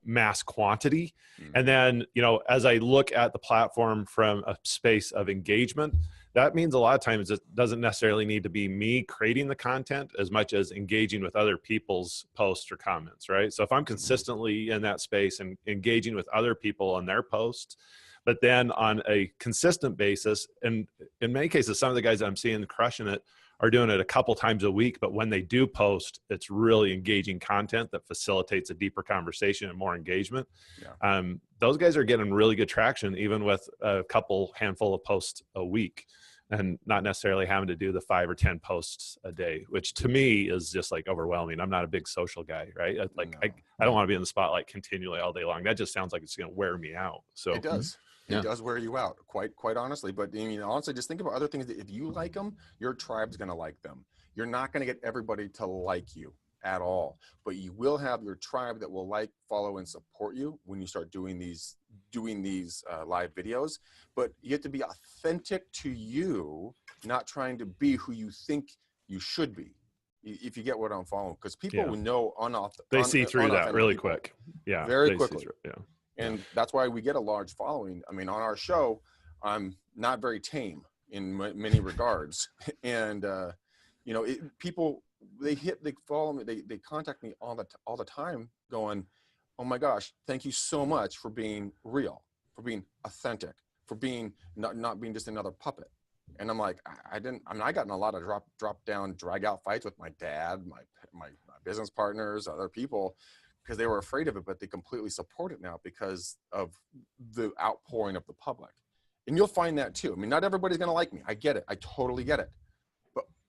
mass quantity. And then, as I look at the platform from a space of engagement, that means a lot of times it doesn't necessarily need to be me creating the content as much as engaging with other people's posts or comments, right? So if I'm consistently in that space and engaging with other people on their posts, but then on a consistent basis, and in many cases, some of the guys that I'm seeing crushing it are doing it a couple times a week, but when they do post, it's really engaging content that facilitates a deeper conversation and more engagement. Yeah. Those guys are getting really good traction, even with a handful of posts a week, and not necessarily having to do the 5 or 10 posts a day, which to me is just like overwhelming. I'm not a big social guy, right? Like, no. I don't want to be in the spotlight continually all day long. That just sounds like it's going to wear me out. So it does. It does wear you out, quite honestly. But honestly, just think about other things that if you like them, your tribe's going to like them. You're not going to get everybody to like you at all, but you will have your tribe that will like, follow, and support you when you start doing these live videos. But you have to be authentic to you, not trying to be who you think you should be. If you get what I'm following, because people will know they see through that really quick. Yeah, very quickly. Yeah. And that's why we get a large following. I mean, on our show, I'm not very tame in many regards. And, people, they follow me, they contact me all the time going, oh my gosh, thank you so much for being real, for being authentic, for being not being just another puppet. And I'm like, I got in a lot of drop down, drag out fights with my dad, my business partners, other people, because they were afraid of it, but they completely support it now because of the outpouring of the public. And you'll find that too. I mean, not everybody's going to like me. I get it. I totally get it.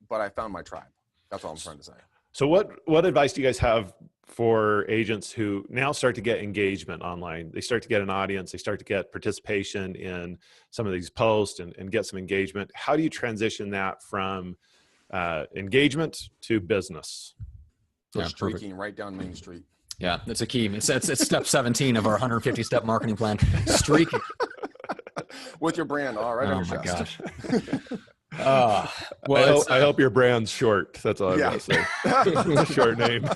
But I found my tribe. That's all I'm trying to say. So what advice do you guys have for agents who now start to get engagement online? They start to get an audience. They start to get participation in some of these posts and get some engagement. How do you transition that from engagement to business? So streaking right down Main Street. Yeah, that's a key. It's step 17 of our 150-step marketing plan. Streaking. With your brand, all right. Oh my gosh. Well, I hope your brand's short. That's all I want to say. Short name.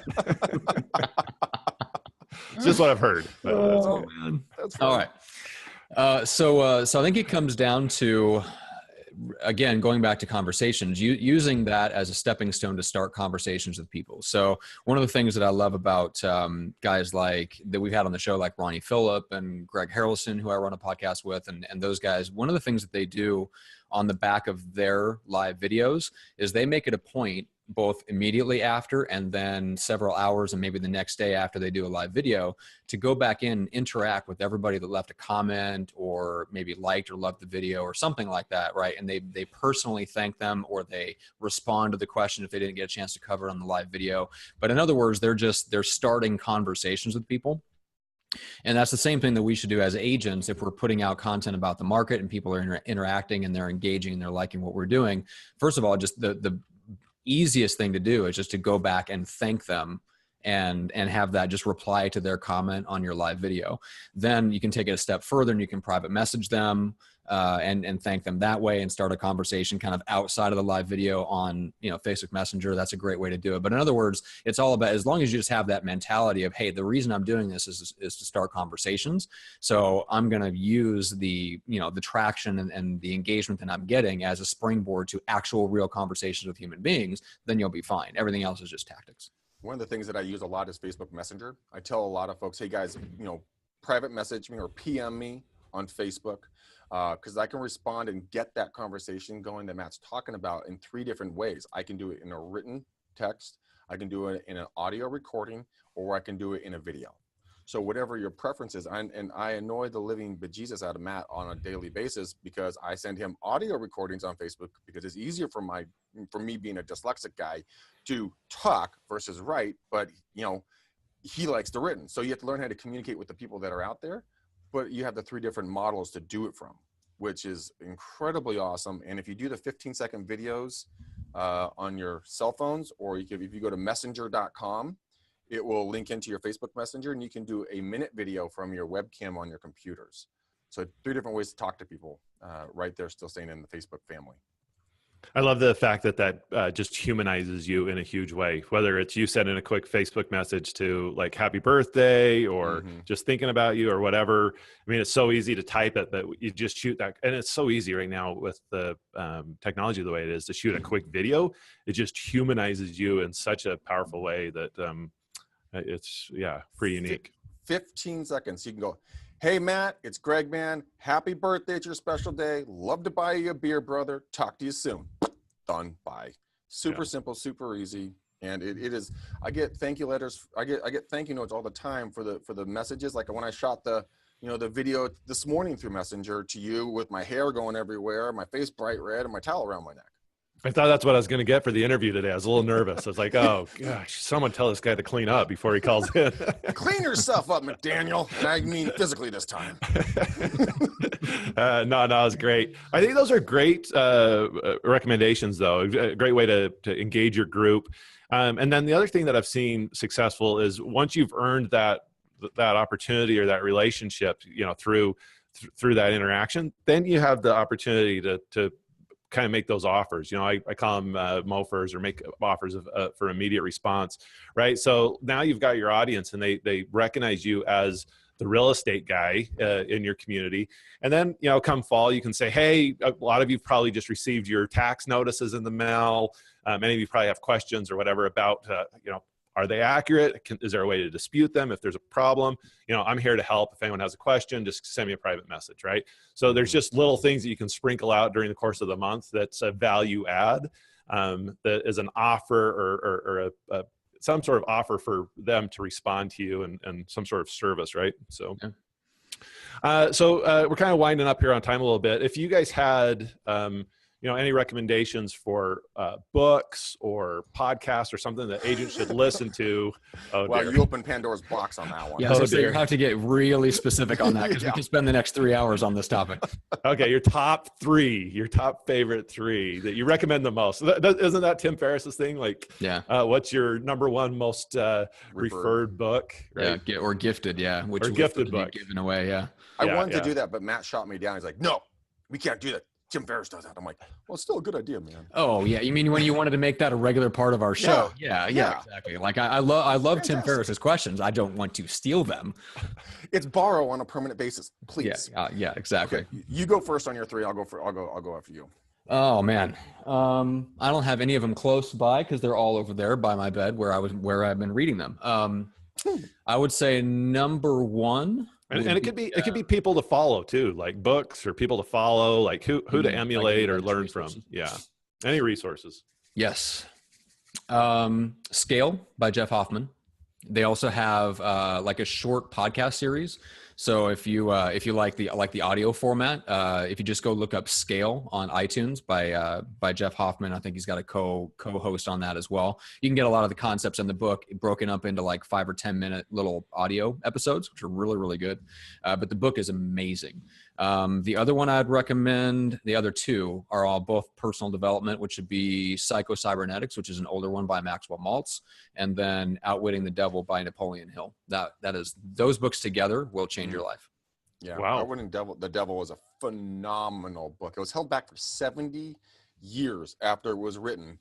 It's just what I've heard. Oh man. That's all right. So I think it comes down to, again, going back to conversations, using that as a stepping stone to start conversations with people. So one of the things that I love about guys like that we've had on the show, like Ronnie Phillip and Greg Harrelson, who I run a podcast with, and those guys, one of the things that they do on the back of their live videos is they make it a point, both immediately after and then several hours and maybe the next day after they do a live video, to go back in and interact with everybody that left a comment or maybe liked or loved the video or something like that, right? And they personally thank them, or they respond to the question if they didn't get a chance to cover it on the live video. But in other words, they're starting conversations with people. And that's the same thing that we should do as agents if we're putting out content about the market and people are interacting and they're engaging and they're liking what we're doing. First of all, just the easiest thing to do is just to go back and thank them and have that just reply to their comment on your live video. Then you can take it a step further and you can private message them and thank them that way and start a conversation kind of outside of the live video on, Facebook Messenger. That's a great way to do it. But in other words, it's all about, as long as you just have that mentality of, hey, the reason I'm doing this is to start conversations. So I'm going to use the traction and the engagement that I'm getting as a springboard to actual real conversations with human beings, then you'll be fine. Everything else is just tactics. One of the things that I use a lot is Facebook Messenger. I tell a lot of folks, hey guys, private message me or PM me on Facebook, because I can respond and get that conversation going that Matt's talking about in 3 different ways. I can do it in a written text, I can do it in an audio recording, or I can do it in a video. So whatever your preference is, and I annoy the living bejesus out of Matt on a daily basis because I send him audio recordings on Facebook because it's easier for me being a dyslexic guy to talk versus write, but he likes the written. So you have to learn how to communicate with the people that are out there, but you have the 3 different models to do it from. which is incredibly awesome. And if you do the 15-second videos on your cell phones, or if you go to messenger.com, it will link into your Facebook Messenger, and you can do a minute video from your webcam on your computers. So 3 different ways to talk to people right there, still staying in the Facebook family. I love the fact that just humanizes you in a huge way, whether it's you sending a quick Facebook message to like happy birthday or just thinking about you or whatever. I mean, it's so easy to type it, but you just shoot that. And it's so easy right now with the technology the way it is to shoot a quick video. It just humanizes you in such a powerful way that it's, pretty unique. 15 seconds. You can go, hey, Matt, it's Greg, man. Happy birthday. It's your special day. Love to buy you a beer, brother. Talk to you soon. Done. Bye. Super simple, super easy. And it is, I get thank you letters. I get thank you notes all the time for the messages. Like when I shot the video this morning through Messenger to you with my hair going everywhere, my face bright red, and my towel around my neck. I thought that's what I was going to get for the interview today. I was a little nervous. I was like, oh, gosh, someone tell this guy to clean up before he calls in. Clean yourself up, McDaniel. And I mean physically this time. No, it was great. I think those are great recommendations, though. A great way to engage your group. And then the other thing that I've seen successful is once you've earned that opportunity or that relationship, through that interaction, then you have the opportunity to kind of make those offers. I call them MOFers, or make offers for immediate response, right? So now you've got your audience, and they recognize you as the real estate guy in your community. And then, come fall, you can say, hey, a lot of you probably just received your tax notices in the mail. Many of you probably have questions or whatever about, are they accurate? Is there a way to dispute them if there's a problem? I'm here to help. If anyone has a question, just send me a private message, right? So there's just little things that you can sprinkle out during the course of the month that's a value add, that is an offer or some sort of offer for them to respond to you and some sort of service, right? So, we're kind of winding up here on time a little bit. If you guys had any recommendations for books or podcasts or something that agents should listen to? You opened Pandora's box on that one. Yeah, so you have to get really specific on that, because we can spend the next 3 hours on this topic. Okay, your top favorite 3 that you recommend the most. Isn't that Tim Ferriss's thing? Like, what's your number 1 most referred book? Right? Yeah, or gifted, which or gifted book given away, I wanted to do that, but Matt shot me down. He's like, no, we can't do that. Tim Ferriss does that. I'm like, well, it's still a good idea, man. Oh yeah, you mean when you wanted to make that a regular part of our show? Yeah, exactly. Like I love Tim Ferriss's questions. I don't want to steal them. It's borrow on a permanent basis, please. Yeah, exactly. Okay, you go first on your 3. I'll go after you. Oh man, I don't have any of them close by because they're all over there by my bed where I've been reading them. I would say number 1. And it could be people to follow too, like books or people to follow, like who to emulate or learn from. Yeah. Any resources. Yes. Scale by Jeff Hoffman. They also have like a short podcast series. So if you like the audio format, if you just go look up Scale on iTunes by Jeff Hoffman, I think he's got a co-host on that as well. You can get a lot of the concepts in the book broken up into like 5 or 10 minute little audio episodes, which are really, really good. But the book is amazing. The other one I'd recommend, the other 2 are all both personal development, which would be Psycho-Cybernetics, which is an older one by Maxwell Maltz, and then Outwitting the Devil by Napoleon Hill. Those books together will change your life. Yeah. Wow. Outwitting the Devil was a phenomenal book. It was held back for 70 years after it was written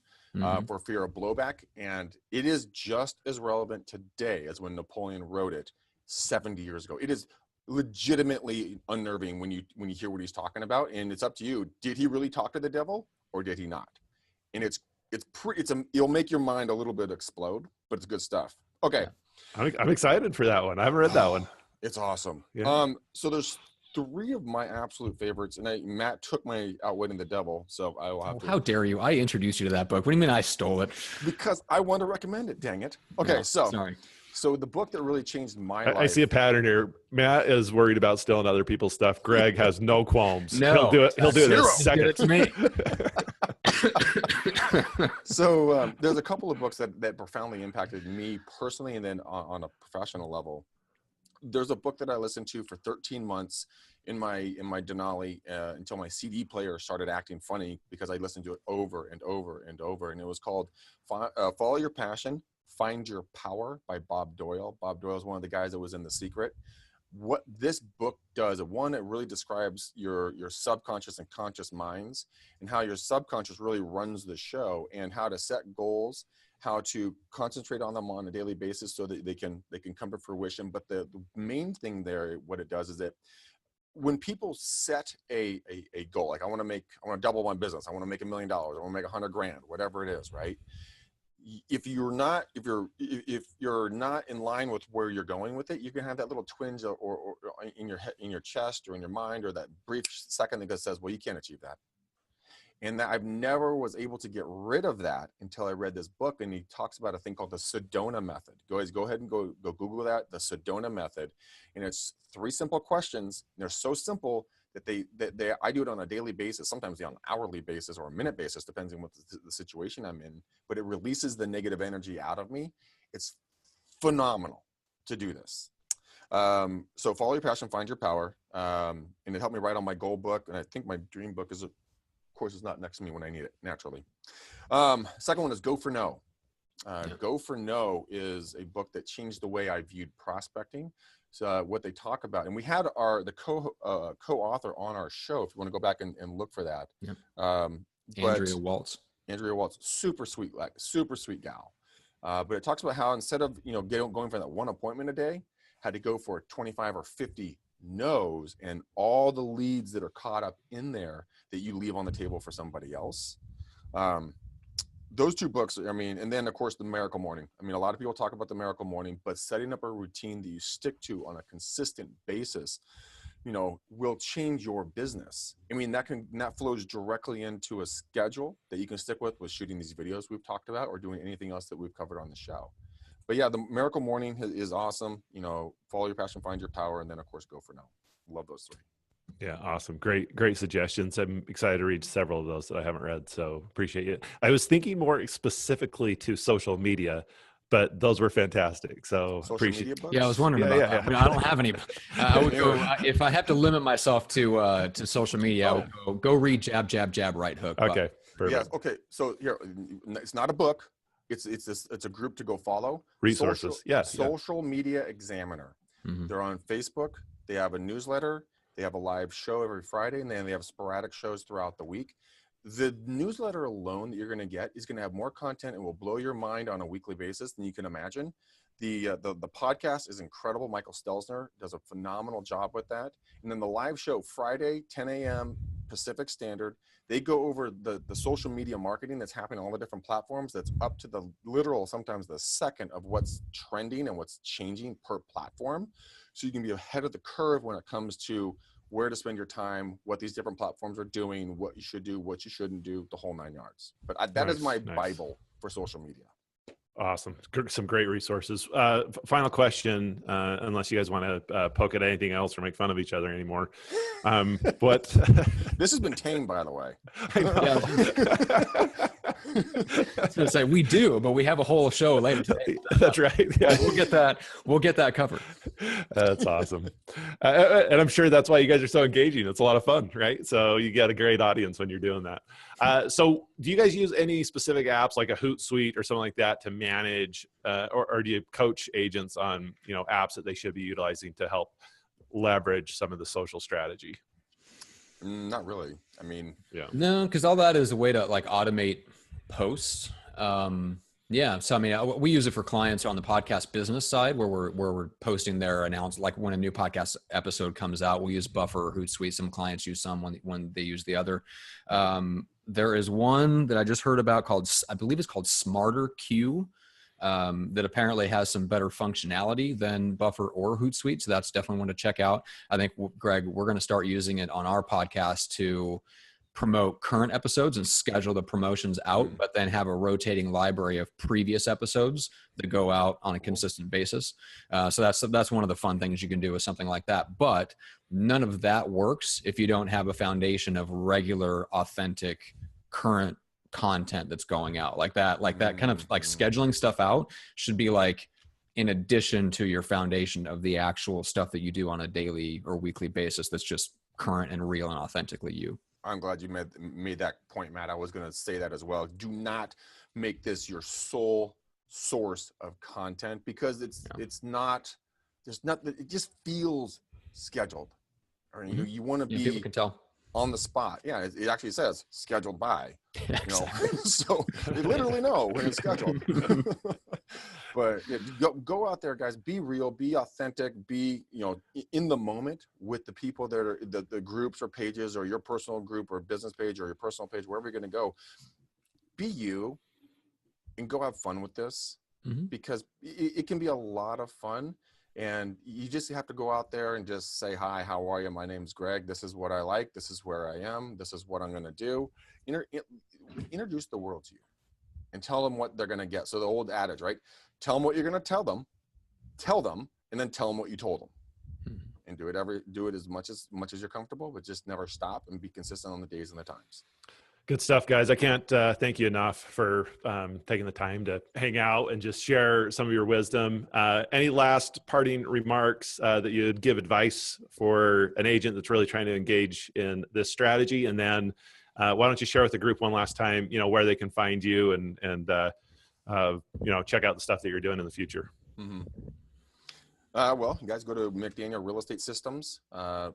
for fear of blowback. And it is just as relevant today as when Napoleon wrote it 70 years ago. It is legitimately unnerving when you hear what he's talking about, and it's up to you. Did he really talk to the devil or did he not? And it'll make your mind a little bit explode, but it's good stuff. Okay. I'm excited for that one. I haven't read that one. It's awesome. Yeah. So there's 3 of my absolute favorites, and Matt took my Outwitting the Devil, so I will have to. How dare you? I introduced you to that book. What do you mean I stole it? Because I want to recommend it, dang it. Okay, no, sorry. So the book that really changed my life. I see a pattern here. Matt is worried about stealing other people's stuff. Greg has no qualms. No, he'll do it. He'll do it in a second. It's me. So there's a couple of books that profoundly impacted me personally, and then on a professional level. there's a book that I listened to for 13 months in my Denali until my CD player started acting funny because I listened to it over and over and over. And it was called Follow Your Passion, Find Your Power by Bob Doyle. Bob Doyle is one of the guys that was in The Secret. What this book does, one, it really describes your subconscious and conscious minds and how your subconscious really runs the show, and how to set goals, how to concentrate on them on a daily basis so that they can come to fruition. But the main thing there, what it does is that when people set a goal, like I want to double my business, I want to make $1 million, I want to make 100 grand, whatever it is, right? If you're not in line with where you're going with it, you can have that little twinge or in your head, in your chest, or in your mind, or that brief second that says, well, you can't achieve that. And that I've never was able to get rid of that until I read this book. And he talks about a thing called the Sedona method. Guys, go ahead and go Google that, the Sedona method. And it's 3 simple questions. They're so simple that I do it on a daily basis, sometimes on an hourly basis or a minute basis, depending on what the situation I'm in. But it releases the negative energy out of me. It's phenomenal to do this. So follow your passion, find your power. And it helped me write on my goal book. And I think my dream book is, of course, is not next to me when I need it, naturally. Second one is Go for No. Go for No is a book that changed the way I viewed prospecting. So what they talk about, and we had the co-author on our show, if you want to go back and look for that. Yep. Andrea Waltz, super sweet gal. But it talks about how instead of going for that 1 appointment a day, had to go for 25 or 50 no's, and all the leads that are caught up in there that you leave on the table for somebody else. Those 2 books, and then of course the Miracle Morning. A lot of people talk about the Miracle Morning, but setting up a routine that you stick to on a consistent basis, will change your business. That flows directly into a schedule that you can stick with shooting these videos we've talked about, or doing anything else that we've covered on the show. But yeah, the Miracle Morning is awesome. Follow your passion, find your power, and then of course Go for No. Love those 3. Yeah, awesome. Great suggestions. I'm excited to read several of those that I haven't read, so appreciate it. I was thinking more specifically to social media, but those were fantastic. So appreciate it. Yeah, I was wondering about that. I don't have any. I would go, if I have to limit myself to social media, I would go read Jab, Jab, Jab, Right Hook. Okay, perfect. Yeah, okay. So here, it's not a book. It's a group to go follow. Resources. Social Media Examiner. Mm-hmm. They're on Facebook. They have a newsletter. They have a live show every Friday, and then they have sporadic shows throughout the week. The newsletter alone that you're going to get is going to have more content and will blow your mind on a weekly basis than you can imagine. The podcast is incredible. Michael Stelzner does a phenomenal job with that. And then the live show Friday, 10 a.m. Pacific Standard, they go over the social media marketing that's happening on all the different platforms. That's up to the literal, sometimes the second of what's trending and what's changing per platform. So you can be ahead of the curve when it comes to where to spend your time, what these different platforms are doing, what you should do, what you shouldn't do, the whole 9 yards. But that is my Bible for social media. Awesome. Some great resources. Final question, unless you guys want to poke at anything else or make fun of each other anymore. But this has been tamed, by the way. I know. I was going to say we do, but we have a whole show later today. That's right. Yeah. We'll get that covered. That's awesome. And I'm sure that's why you guys are so engaging. It's a lot of fun, right? So you get a great audience when you're doing that. So do you guys use any specific apps like a Hootsuite or something like that to manage, or do you coach agents on, apps that they should be utilizing to help leverage some of the social strategy? Not really. Yeah. No, because all that is a way to automate posts. Yeah. So, we use it for clients on the podcast business side where we're posting their announcements. Like when a new podcast episode comes out, we'll use Buffer or Hootsuite. Some clients use some when they use the other. There is one that I just heard about I believe it's called Smarter Q, that apparently has some better functionality than Buffer or Hootsuite. So that's definitely one to check out. I think, Greg, we're going to start using it on our podcast to promote current episodes and schedule the promotions out, but then have a rotating library of previous episodes that go out on a consistent basis. So that's one of the fun things you can do with something like that. But none of that works if you don't have a foundation of regular, authentic, current content that's going out like that kind of scheduling stuff out should be like in addition to your foundation of the actual stuff that you do on a daily or weekly basis that's just current and real and authentically you. I'm glad you made that point, Matt. I was going to say that as well. Do not make this your sole source of content, because it's not, it just feels scheduled. Or you want to be, people can tell on the spot. Yeah, it actually says scheduled by. So they literally know when it's scheduled. But yeah, go out there, guys. Be real, be authentic, be in the moment with the people that are the groups or pages, or your personal group or business page or your personal page, wherever you're going to go. Be you and go have fun with this, because it can be a lot of fun. And you just have to go out there and just say, hi, how are you? My name's Greg. This is what I like. This is where I am. This is what I'm going to do. Introduce the world to you and tell them what they're going to get. So the old adage, right? Tell them what you're going to tell them, and then tell them what you told them. And do it as much as you're comfortable, but just never stop and be consistent on the days and the times. Good stuff, guys. I can't thank you enough for taking the time to hang out and just share some of your wisdom. Any last parting remarks that you'd give advice for an agent that's really trying to engage in this strategy? And then why don't you share with the group one last time, where they can find you and check out the stuff that you're doing in the future. Well, you guys go to McDaniel Real Estate Systems to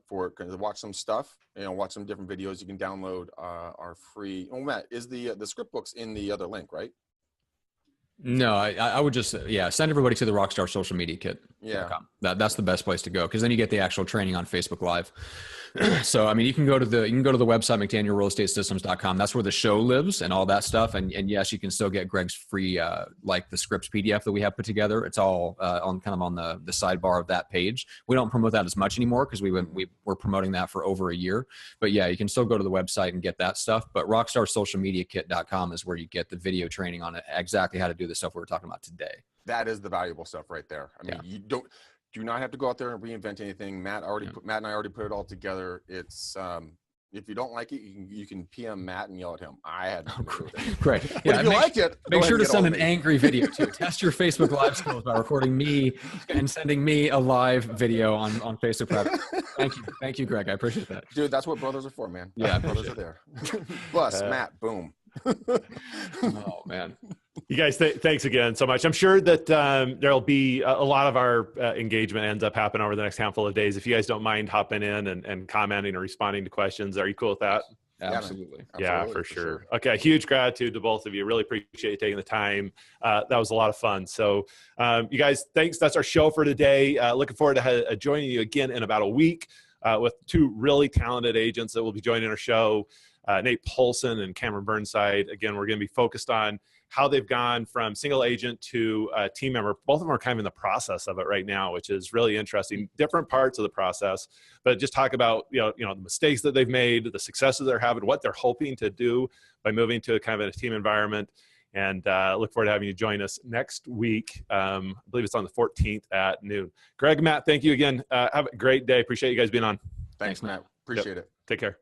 watch some stuff, watch some different videos. You can download our free. Oh, Matt, is the script books in the other link, right? No, I would just, send everybody to the Rockstar Social Media Kit. Yeah. That's the best place to go, because then you get the actual training on Facebook Live. So, I mean, you can go to the website, McDanielRealEstateSystems.com. That's where the show lives and all that stuff. And yes, you can still get Greg's free, like the scripts PDF that we have put together. It's all on the sidebar of that page. We don't promote that as much anymore, because we were promoting that for over a year. But yeah, you can still go to the website and get that stuff. But RockstarSocialMediaKit.com is where you get the video training on exactly how to do the stuff we were talking about today. That is the valuable stuff right there. I mean, you do not have to go out there and reinvent anything. Matt and I already put it all together. It's if you don't like it, you can PM Matt and yell at him. I had nothing to do with it. Great. If you like it, make sure to send an angry video too. Test your Facebook Live skills by recording me and sending me a live video on Facebook. Thank you, Greg. I appreciate that. Dude, that's what brothers are for, man. Yeah, brothers are there. Plus, Matt, boom. Oh man. You guys, thanks again so much. I'm sure that there'll be a lot of our engagement ends up happening over the next handful of days. If you guys don't mind hopping in and commenting or responding to questions, are you cool with that? Absolutely. Yeah, for sure. Okay, huge gratitude to both of you. Really appreciate you taking the time. That was a lot of fun. So you guys, thanks. That's our show for today. Looking forward to joining you again in about a week with two really talented agents that will be joining our show, Nate Polson and Cameron Burnside. Again, we're going to be focused on how they've gone from single agent to team member. Both of them are kind of in the process of it right now, which is really interesting. Different parts of the process, but just talk about the mistakes that they've made, the successes they're having, what they're hoping to do by moving to kind of a team environment. And look forward to having you join us next week. I believe it's on the 14th at noon. Greg, Matt, thank you again. Have a great day. Appreciate you guys being on. Thanks, Matt. Appreciate it. Take care.